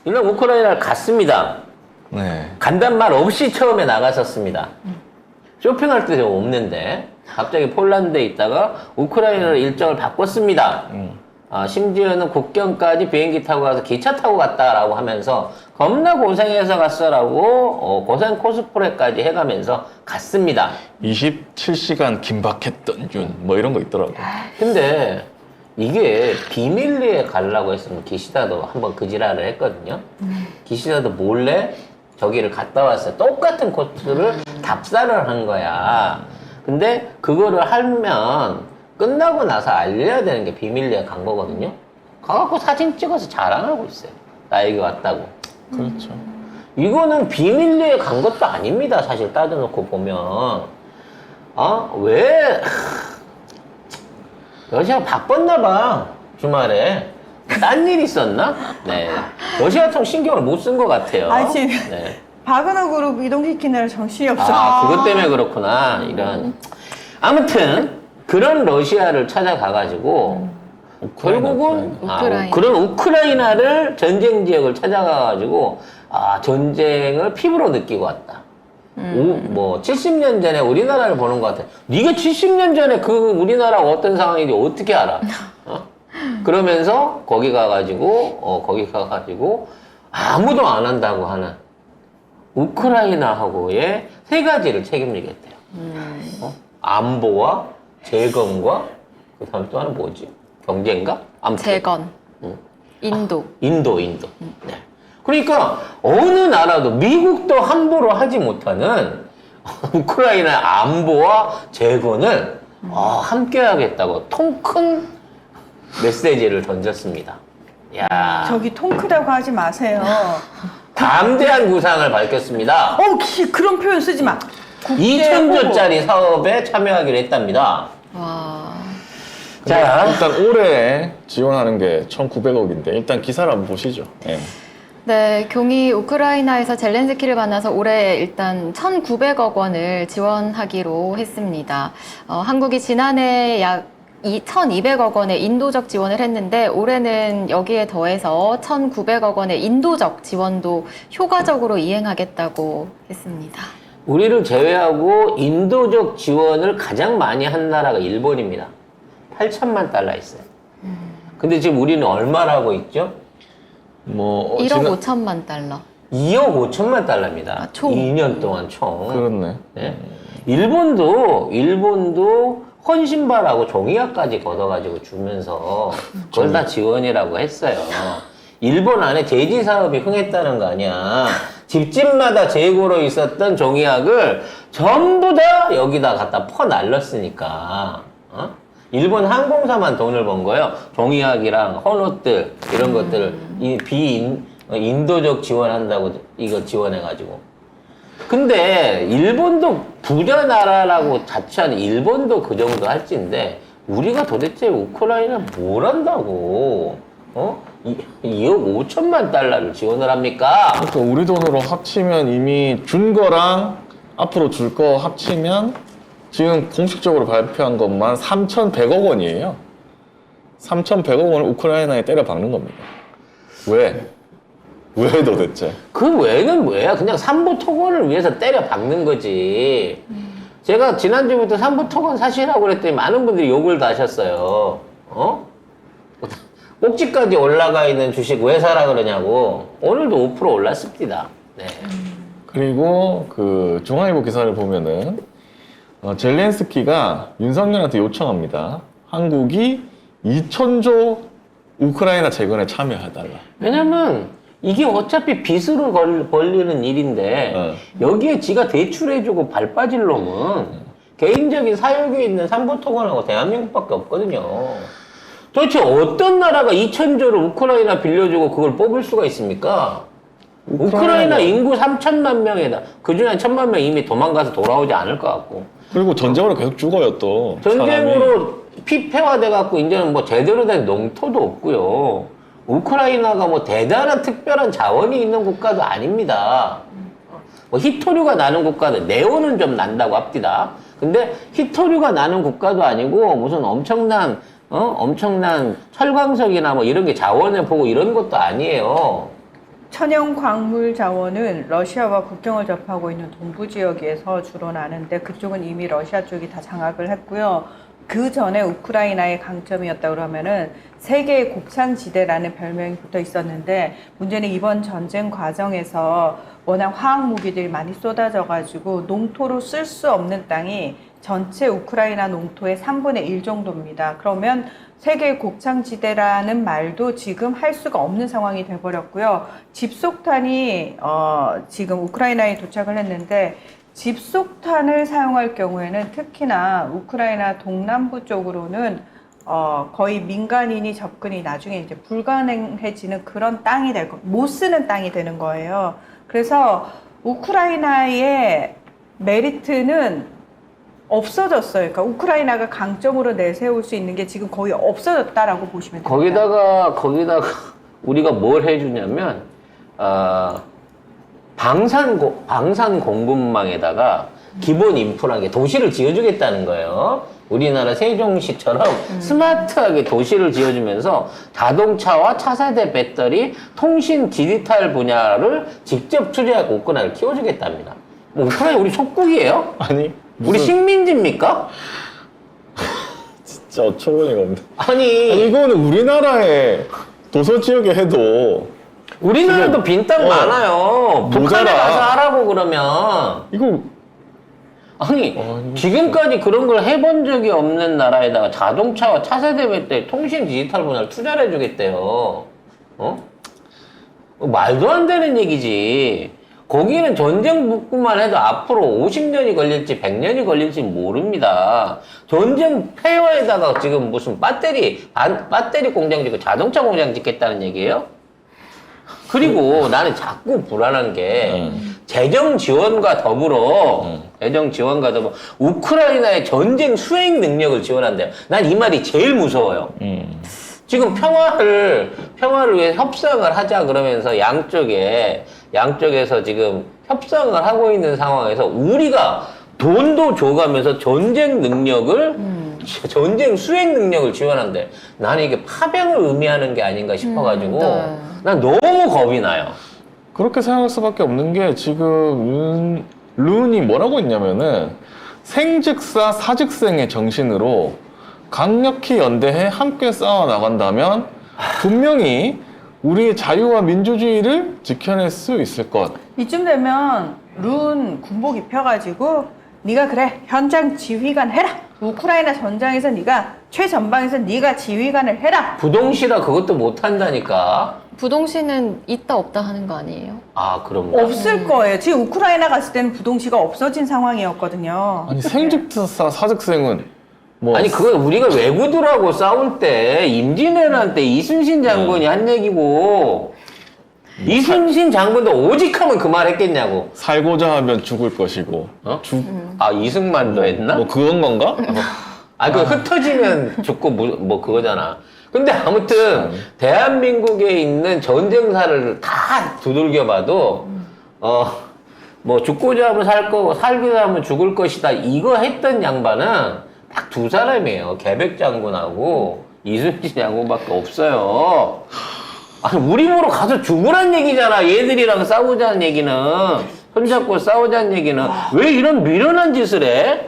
일단 우크라이나를 갔습니다. 네. 간단 말 없이 처음에 나갔었습니다. 쇼핑할 때 없는데 갑자기 폴란드에 있다가 우크라이나로 일정을 바꿨습니다. 심지어는 국경까지 비행기 타고 가서 기차 타고 갔다라고 하면서 겁나 고생해서 갔어라고 고생 코스프레까지 해가면서 갔습니다. 27시간 긴박했던 준 뭐 이런 거 있더라고. 근데 이게 비밀리에 가려고 했으면 기시다도 한번 그 지랄을 했거든요. 기시다도 몰래 저기를 갔다 왔어요. 똑같은 코스를 답사를 한 거야. 근데 그거를 하면 끝나고 나서 알려야 되는 게 비밀리에 간 거거든요. 가갖고 사진 찍어서 자랑하고 있어요. 나 여기 왔다고. 그렇죠. 이거는 비밀리에 간 것도 아닙니다. 사실 따져놓고 보면. 왜 러시아가 바빴나 봐. 주말에 딴 일 있었나? 네. 러시아 통 신경을 못 쓴 것 같아요. 아, 지금 네. 바그너 그룹 이동시키느라 정신이 없어. 그것 때문에 그렇구나. 이런. 아무튼 그런 러시아를 찾아가가지고 결국은 우크라이나. 그런 우크라이나를 전쟁 지역을 찾아가가지고 전쟁을 피부로 느끼고 왔다. 뭐 70년 전에 우리나라를 보는 것 같아. 네가 70년 전에 그 우리나라가 어떤 상황인지 어떻게 알아? 그러면서 거기 가가지고 아무도 안 한다고 하는 우크라이나하고의 세 가지를 책임지겠대요. 안보와 재건과 그 다음에 또 하나는 뭐지? 경제인가? 아무튼. 재건. 인도. 인도. 네. 그러니까 어느 나라도 미국도 함부로 하지 못하는 우크라이나 안보와 재건을 함께 하겠다고 통 큰 메시지를 던졌습니다. 야, 저기 통 크다고 하지 마세요. 담대한 구상을 밝혔습니다. 그런 표현 쓰지 마. 2,000조짜리 사업에 참여하기로 했답니다. 와. 자, 일단 올해 지원하는 게 1,900억인데 일단 기사를 한번 보시죠. 네. 네, 경이 우크라이나에서 젤렌스키를 만나서 올해 일단 1,900억 원을 지원하기로 했습니다. 한국이 지난해 약 1,200억 원의 인도적 지원을 했는데 올해는 여기에 더해서 1,900억 원의 인도적 지원도 효과적으로 이행하겠다고 했습니다. 우리를 제외하고 인도적 지원을 가장 많이 한 나라가 일본입니다. 8천만 달러 있어요. 근데 지금 우리는 얼마라고 있죠? 1억 5천만 달러. 2억 5천만 달러입니다. 총. 2년 동안 총. 그렇네. 네. 일본도 헌신바라고 종이학까지 걷어가지고 주면서 그걸 다 지원이라고 했어요. 일본 안에 제지 사업이 흥했다는 거 아니야. 집집마다 재고로 있었던 종이학을 전부 다 여기다 갖다 퍼날렸으니까. 일본 항공사만 돈을 번 거예요. 종이학이랑 헌옷들 이런 것들을 인도적 지원한다고 이거 지원해가지고. 근데 일본도 부자 나라라고 자처하는 일본도 그 정도 할지인데 우리가 도대체 우크라이나 뭘 한다고 2억 5천만 달러를 지원을 합니까? 그러니까 우리 돈으로 합치면 이미 준 거랑 앞으로 줄 거 합치면 지금 공식적으로 발표한 것만 3,100억 원이에요. 3,100억 원을 우크라이나에 때려 박는 겁니다. 왜? 왜 도대체? 그 외에는 뭐야? 그냥 삼부 토건을 위해서 때려 박는 거지. 제가 지난주부터 삼부 토건 사시라고 그랬더니 많은 분들이 욕을 다 하셨어요. 꼭지까지 올라가 있는 주식 왜 사라 그러냐고. 오늘도 5% 올랐습니다. 네. 그리고 그 중앙일보 기사를 보면은 젤렌스키가 윤석열한테 요청합니다. 한국이 2,000조 우크라이나 재건에 참여해달라. 왜냐면 이게 어차피 빚으로 벌리는 일인데 여기에 지가 대출해주고 발 빠질 놈은 개인적인 사역에 있는 삼부토건하고 대한민국밖에 없거든요. 도대체 어떤 나라가 2,000조를 우크라이나 빌려주고 그걸 뽑을 수가 있습니까? 우크라이나 인구 3천만 명에다 그중에 1,000만 명 이미 도망가서 돌아오지 않을 것 같고. 그리고 전쟁으로 계속 죽어요 또. 전쟁으로 피폐화돼 갖고 이제는 뭐 제대로 된 농토도 없고요. 우크라이나가 뭐 대단한 특별한 자원이 있는 국가도 아닙니다. 뭐 희토류가 나는 국가는 네오는 좀 난다고 합디다. 근데 희토류가 나는 국가도 아니고 무슨 엄청난 철광석이나 뭐 이런 게 자원을 보고 이런 것도 아니에요. 천연 광물 자원은 러시아와 국경을 접하고 있는 동부 지역에서 주로 나는데 그쪽은 이미 러시아 쪽이 다 장악을 했고요. 그 전에 우크라이나의 강점이었다 그러면은 세계의 곡창지대라는 별명이 붙어 있었는데 문제는 이번 전쟁 과정에서 워낙 화학 무기들이 많이 쏟아져 가지고 농토로 쓸 수 없는 땅이 전체 우크라이나 농토의 3분의 1 정도입니다. 그러면 세계의 곡창지대라는 말도 지금 할 수가 없는 상황이 돼버렸고요. 집속탄이 지금 우크라이나에 도착을 했는데 집속탄을 사용할 경우에는 특히나 우크라이나 동남부 쪽으로는 거의 민간인이 접근이 나중에 이제 불가능해지는 그런 땅이 될 거, 못 쓰는 땅이 되는 거예요. 그래서 우크라이나의 메리트는 없어졌어요. 그러니까 우크라이나가 강점으로 내세울 수 있는 게 지금 거의 없어졌다라고 보시면 됩니다. 거기다가 우리가 뭘 해주냐면 방산 공급망에다가 기본 인프라게 도시를 지어주겠다는 거예요. 우리나라 세종시처럼 스마트하게 도시를 지어주면서 자동차와 차세대 배터리, 통신 디지털 분야를 직접 투자하고 우크라이나를 키워주겠답니다. 뭐 우크라이나 우리 속국이에요? 아니 우리 식민지입니까? 진짜 어처구니가 없네. 아니 이거는 우리나라의 도서 지역에 해도 우리나라도 빈 땅 많아요. 북한에 모자라. 가서 하라고 그러면. 이거 아니 지금까지 그런 걸 해본 적이 없는 나라에다가 자동차와 차세대 배터리, 통신 디지털 분야를 투자를 해주겠대요. 말도 안 되는 얘기지. 거기는 전쟁 붙고만 해도 앞으로 50년이 걸릴지 100년이 걸릴지 모릅니다. 전쟁 폐허에다가 지금 무슨 배터리 공장 짓고 자동차 공장 짓겠다는 얘기예요? 그리고 나는 자꾸 불안한 게 재정 지원과 더불어 우크라이나의 전쟁 수행 능력을 지원한대요. 난 이 말이 제일 무서워요. 지금 평화를 위해 협상을 하자 그러면서 양쪽에서 지금 협상을 하고 있는 상황에서 우리가 돈도 줘가면서 전쟁 수행 능력을 지원한대. 나는 이게 파병을 의미하는 게 아닌가 싶어가지고 네. 난 너무 겁이 나요. 그렇게 생각할 수밖에 없는 게 지금 룬이 뭐라고 했냐면은 생즉사 사즉생의 정신으로 강력히 연대해 함께 싸워 나간다면 분명히 우리의 자유와 민주주의를 지켜낼 수 있을 것. 이쯤 되면 룬 군복 입혀가지고 네가 그래 현장 지휘관 해라. 우크라이나 전장에서 네가 최전방에서 네가 지휘관을 해라. 부동시라 그것도 못한다니까. 부동시는 있다 없다 하는 거 아니에요? 아 그런가? 없을 거예요. 지금 우크라이나 갔을 때는 부동시가 없어진 상황이었거든요. 아니 생즉사 사즉생은 뭐 아니 그건 우리가 외구들하고 싸울 때 임진왜란 때 이순신 장군이 한 얘기고 이순신 장군도 오직 하면 그 말 했겠냐고. 살고자 하면 죽을 것이고. 아 이승만도 했나? 뭐 그건 건가? 그 흩어지면 죽고 뭐 그거잖아. 근데 아무튼 대한민국에 있는 전쟁사를 다 두들겨봐도 뭐 죽고자 하면 살 거고 살고자 하면 죽을 것이다 이거 했던 양반은 딱 두 사람이에요. 계백 장군하고 이순신 장군밖에 없어요. 아니 우리 보러 가서 죽으란 얘기잖아. 얘들이랑 싸우자는 얘기는, 손잡고 싸우자는 얘기는. 왜 이런 미련한 짓을 해?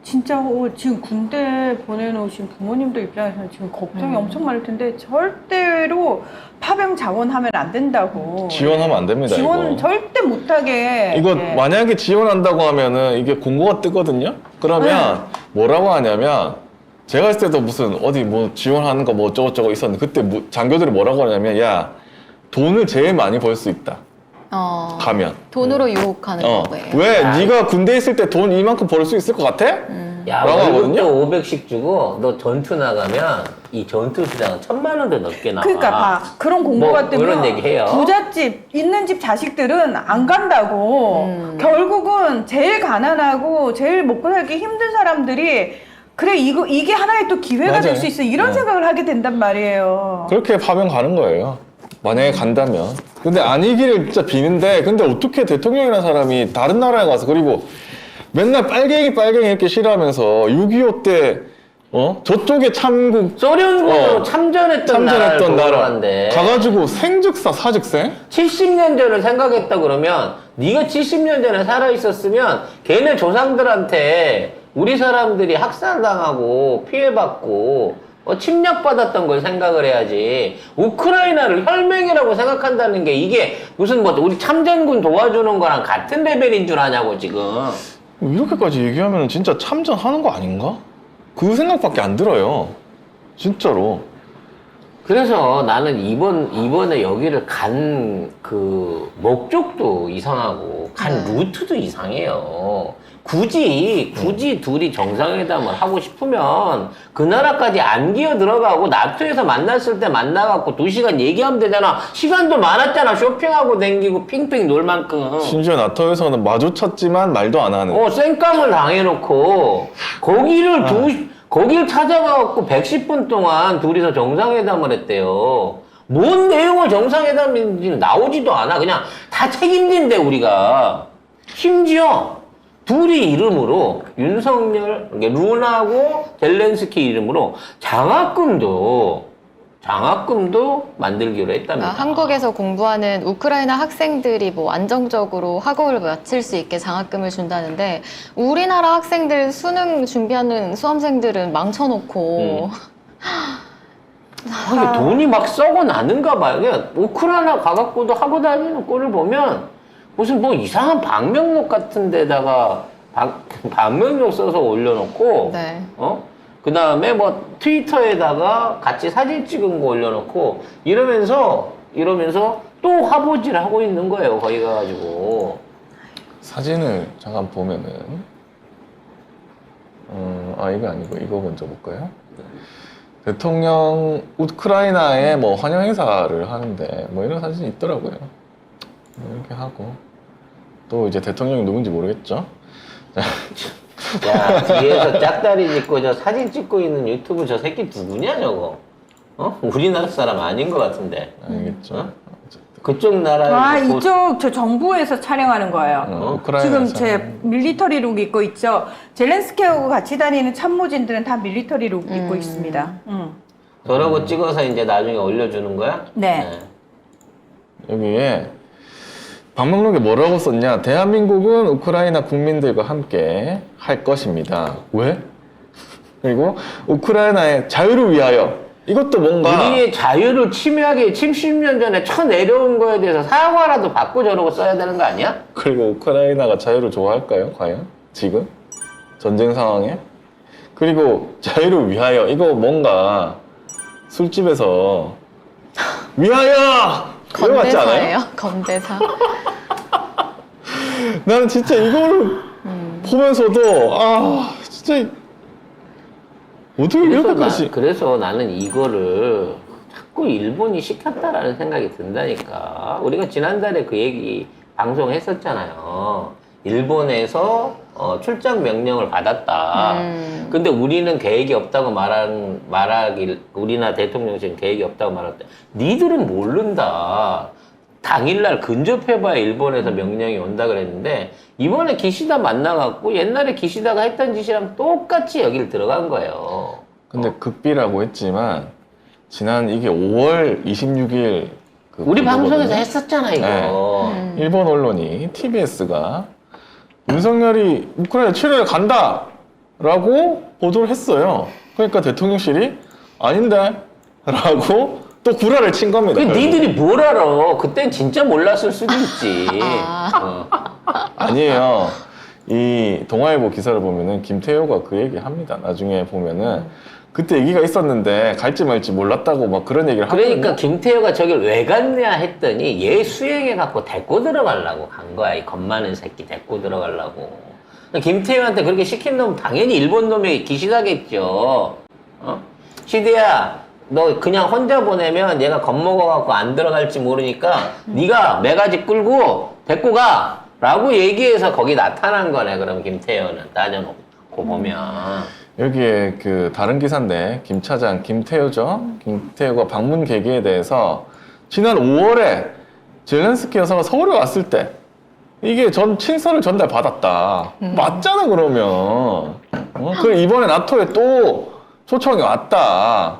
진짜 지금 군대 보내놓으신 부모님들 입장에서는 지금 걱정이 엄청 많을 텐데 절대로 파병 자원하면 안 된다고. 지원하면 안 됩니다. 지원 이거. 절대 못하게. 이거 예. 만약에 지원한다고 하면은 이게 공고가 뜨거든요? 그러면 뭐라고 하냐면 제가 했을 때도 무슨 어디 뭐 지원하는 거 뭐 어쩌고저쩌고 있었는데 그때 장교들이 뭐라고 하냐면 야 돈을 제일 많이 벌 수 있다. 가면. 돈으로 유혹하는 거예요. 왜? 네가 군대에 있을 때 돈 이만큼 벌 수 있을 것 같아? 야, 라고 하거든요? 월급도 500씩 주고 너 전투 나가면 이 전투 수당은 1,000만 원도 넘게 나와. 그러니까 봐 그런 공고가 뭐 뜨면 그런 얘기 해요. 부잣집 있는 집 자식들은 안 간다고. 결국은 제일 가난하고 제일 먹고 살기 힘든 사람들이 그래 이게 하나의 또 기회가 맞아요. 될 수 있어 이런 생각을 하게 된단 말이에요. 그렇게 파병 가는 거예요. 만약에 간다면. 근데 아니기를 진짜 비는데 근데 어떻게 대통령이라는 사람이 다른 나라에 가서 그리고 맨날 빨갱이 이렇게 싫어하면서 6.25 때 저쪽에 참국 소련군으로 참전했던 나라인데 가가지고 생즉사 사즉생? 70년 전을 생각했다 그러면 네가 70년 전에 살아있었으면 걔네 조상들한테 우리 사람들이 학살당하고 피해받고 침략받았던 걸 생각을 해야지. 우크라이나를 혈맹이라고 생각한다는 게 이게 무슨 뭐 우리 참전군 도와주는 거랑 같은 레벨인 줄 아냐고 지금. 이렇게까지 얘기하면 진짜 참전하는 거 아닌가? 그 생각밖에 안 들어요. 진짜로. 그래서 나는 이번에 여기를 간 그 목적도 이상하고 간 루트도 이상해요. 굳이 둘이 정상회담을 하고 싶으면 그 나라까지 안 기어 들어가고 나토에서 만났을 때 만나갖고 2시간 얘기하면 되잖아. 시간도 많았잖아. 쇼핑하고 댕기고 핑핑 놀 만큼. 심지어 나토에서는 마주쳤지만 말도 안 하는. 쌩깡을 당해놓고 거기를 찾아가갖고 110분 동안 둘이서 정상회담을 했대요. 뭔 내용을 정상회담인지는 나오지도 않아. 그냥 다 책임진대 우리가. 심지어 둘이 이름으로 윤석열, 루나하고 젤렌스키 이름으로 장학금도 만들기로 했답니다. 한국에서 공부하는 우크라이나 학생들이 뭐 안정적으로 학업을 마칠 수 있게 장학금을 준다는데 우리나라 학생들 수능 준비하는 수험생들은 망쳐놓고 이게 돈이 막 썩어 나는가 봐요. 그냥 우크라이나 가갖고도 하고 다니는 꼴을 보면 무슨 뭐 이상한 방명록 같은 데다가 방명록 써서 올려놓고 네. 그 다음에 뭐 트위터에다가 같이 사진 찍은 거 올려놓고 이러면서 또 화보질 하고 있는 거예요. 거기 가가지고. 사진을 잠깐 보면은 이거 아니고 이거 먼저 볼까요? 대통령 우크라이나에 뭐 환영 행사를 하는데 뭐 이런 사진이 있더라고요. 이렇게 하고 또 이제 대통령이 누군지 모르겠죠. 야, 뒤에서 짝다리 짚고 저 사진 찍고 있는 유튜브 저 새끼 누구냐 저거? 우리나라 사람 아닌 것 같은데. 알겠죠. 그쪽 나라에 이쪽 저 정부에서 촬영하는 거예요. 지금 제 밀리터리 룩 입고 있죠. 젤렌스키하고 같이 다니는 참모진들은 다 밀리터리 룩 입고 있습니다. 저러고 찍어서 이제 나중에 올려주는 거야? 네. 여기에 방명록에 뭐라고 썼냐? 대한민국은 우크라이나 국민들과 함께 할 것입니다. 왜? 그리고 우크라이나의 자유를 위하여. 이것도 뭔가 우리의 자유를 침해하게 70년 전에 쳐내려온 거에 대해서 사과라도 받고 저러고 써야 되는 거 아니야? 그리고 우크라이나가 자유를 좋아할까요? 과연? 지금? 전쟁 상황에? 그리고 자유를 위하여. 이거 뭔가 술집에서 위하여! 이거 같지 않아요? 건대사예요? 건대사. 나는 진짜 이거를 보면서도 진짜 어떻게 이렇게까지. 그래서 나는 이거를 자꾸 일본이 시켰다라는 생각이 든다니까. 우리가 지난달에 그 얘기 방송했었잖아요. 일본에서 출장 명령을 받았다. 근데 우리는 계획이 없다고 우리나라 대통령실은 계획이 없다고 말할 때 니들은 모른다. 당일날 근접해봐야 일본에서 명령이 온다 그랬는데 이번에 기시다 만나갖고 옛날에 기시다가 했던 짓이랑 똑같이 여길 들어간 거예요. 근데 극비라고 했지만 지난 이게 5월 26일 우리 방송에서 했었잖아 이거. 네. 일본 언론이 TBS가 윤석열이 우크라이나 7일에 간다 라고 보도를 했어요. 그러니까 대통령실이 아닌데 라고 또 구라를 친 겁니다. 니들이 뭘 알아. 그땐 진짜 몰랐을 수도 있지. 아니에요. 이 동아일보 기사를 보면은 김태효가 그 얘기 합니다. 나중에 보면은 그때 얘기가 있었는데 갈지 말지 몰랐다고 막 그런 얘기를 하거든요. 그러니까 김태효가 저길 왜 갔냐 했더니 얘 수행해갖고 데리고 들어가려고 간 거야. 이 겁 많은 새끼 데리고 들어가려고. 김태효한테 그렇게 시킨 놈 당연히 일본 놈이 기시다겠죠. 시대야 너 그냥 혼자 보내면 얘가 겁먹어갖고 안 들어갈지 모르니까 네가 매가지 끌고 데리고 가 라고 얘기해서 거기 나타난 거네. 그럼 김태효는 따져놓고 보면 여기에 그 다른 기사인데 김 차장 김태효죠. 김태효가 방문 계기에 대해서 지난 5월에 젤렌스키 여사가 서울에 왔을 때 이게 친서를 전달받았다. 맞잖아 그러면. 그럼 이번에 나토에 또 초청이 왔다.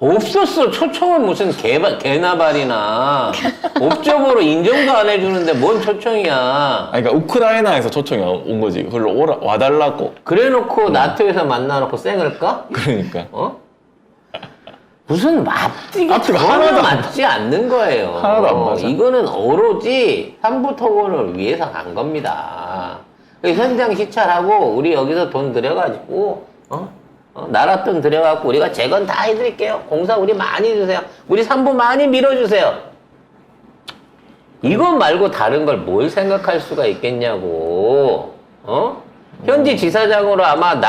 없었어. 초청은 무슨 개나발이나 업적으로 인정도 안 해주는데 뭔 초청이야. 아니, 그러니까 우크라이나에서 초청이 온 거지. 그걸로 와달라고. 그래놓고 나토에서 만나놓고 쌩을 까? 그러니까. 어? 무슨 앞뒤가 앞뒤가 전혀 하나도 안 맞지 않는 거예요. 하나도 안 맞아. 이거는 오로지 삼부토건을 위해서 간 겁니다. 현장 시찰하고 우리 여기서 돈 들여가지고 나라 돈 들여갖고 우리가 재건 다 해드릴게요. 공사 우리 많이 주세요. 우리 삼부 많이 밀어주세요. 이거 말고 다른 걸 뭘 생각할 수가 있겠냐고. 현지 지사장으로 아마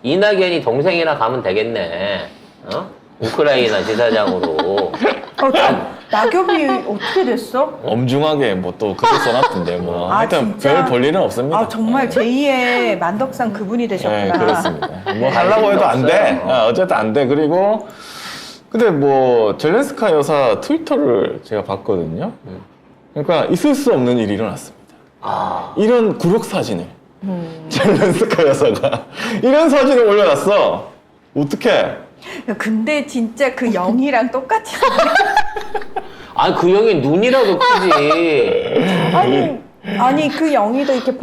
이낙연이 동생이나 가면 되겠네. 우크라이나 지사장으로. 낙엽이 어떻게 됐어? 엄중하게 뭐 또 그렇게 써놨던데 뭐. 아, 하여튼 진짜? 별 볼 일은 없습니다. 아, 정말 제2의 만덕산 그분이 네, 되셨구나. 그렇습니다. 뭐 하려고 해도 안 돼. 어쨌든 안 돼. 그리고 근데 뭐 젤렌스카 여사 트위터를 제가 봤거든요. 그러니까 있을 수 없는 일이 일어났습니다. 이런 구력 사진을 젤렌스카 여사가 이런 사진을 올려놨어. 어떡해? 야, 근데 진짜 그 영이랑 똑같이 아니 그 형이 눈이라도 크지. 아니 그 영이도 이렇게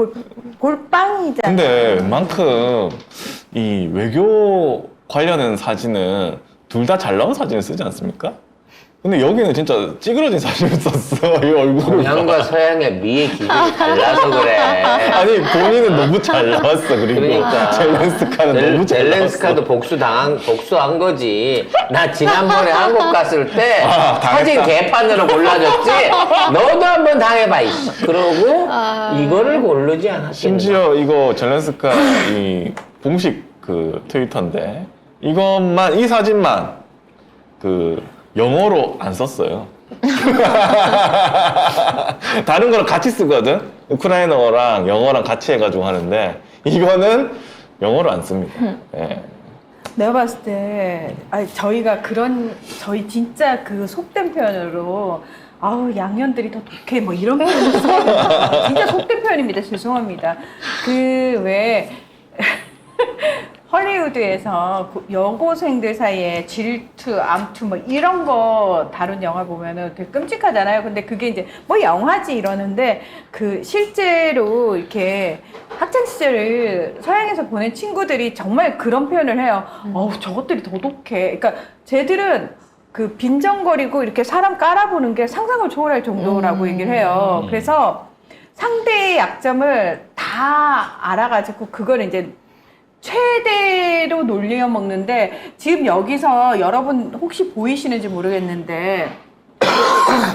볼빵이잖아. 근데 웬만큼 이 외교 관련된 사진은 둘 다 잘 나온 사진을 쓰지 않습니까? 근데 여기는 진짜 찌그러진 사진을 썼어. 이 얼굴을. 동양과 서양의 미의 기준이 달라서 그래. 아니 본인은 너무 잘 나왔어. 그리고 그러니까. 젤렌스카는 너무 잘 나왔어. 젤렌스카도 복수한 거지. 나 지난번에 한국 갔을 때 당했다. 사진 개판으로 골라줬지. 너도 한번 당해봐. 이씨. 그러고 이거를 고르지 않았겠나. 심지어 이거 젤렌스카 이 공식 그 트위터인데 이것만 이 사진만 그 영어로 안 썼어요. 다른 거랑 같이 쓰거든. 우크라이나어랑 영어랑 같이 해가지고 하는데 이거는 영어로 안 씁니다. 예. 내가 봤을 때 저희 진짜 그 속된 표현으로 아우 양년들이 더 독해 뭐 이런 표현 진짜 속된 표현입니다. 죄송합니다. 그 왜 헐리우드에서 여고생들 사이에 질투, 암투 뭐 이런 거 다룬 영화 보면은 되게 끔찍하잖아요. 근데 그게 이제 뭐 영화지 이러는데 그 실제로 이렇게 학창 시절을 서양에서 보낸 친구들이 정말 그런 표현을 해요. 저것들이 더 독해. 그러니까 쟤들은 그 빈정거리고 이렇게 사람 깔아보는 게 상상을 초월할 정도라고 얘기를 해요. 그래서 상대의 약점을 다 알아가지고 그걸 이제 최대로 놀려 먹는데 지금 여기서 여러분 혹시 보이시는지 모르겠는데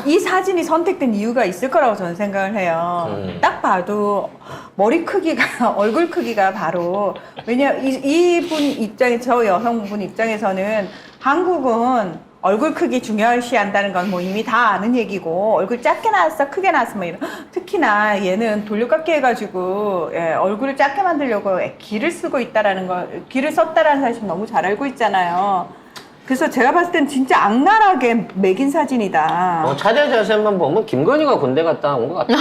이 사진이 선택된 이유가 있을 거라고 저는 생각을 해요. 딱 봐도 머리 크기가 얼굴 크기가 바로 이분 입장에 저 여성분 입장에서는 한국은 얼굴 크기 중요시한다는 건 뭐 이미 다 아는 얘기고 얼굴 작게 나왔어 크게 나왔어 뭐 이런 특히나 얘는 돌려깎기 해가지고 얼굴을 작게 만들려고 기를 쓰고 있다라는 거 기를 썼다라는 사실 너무 잘 알고 있잖아요. 그래서 제가 봤을 땐 진짜 악랄하게 매긴 사진이다. 차자 자세만 보면 김건희가 군대 갔다 온 것 같아.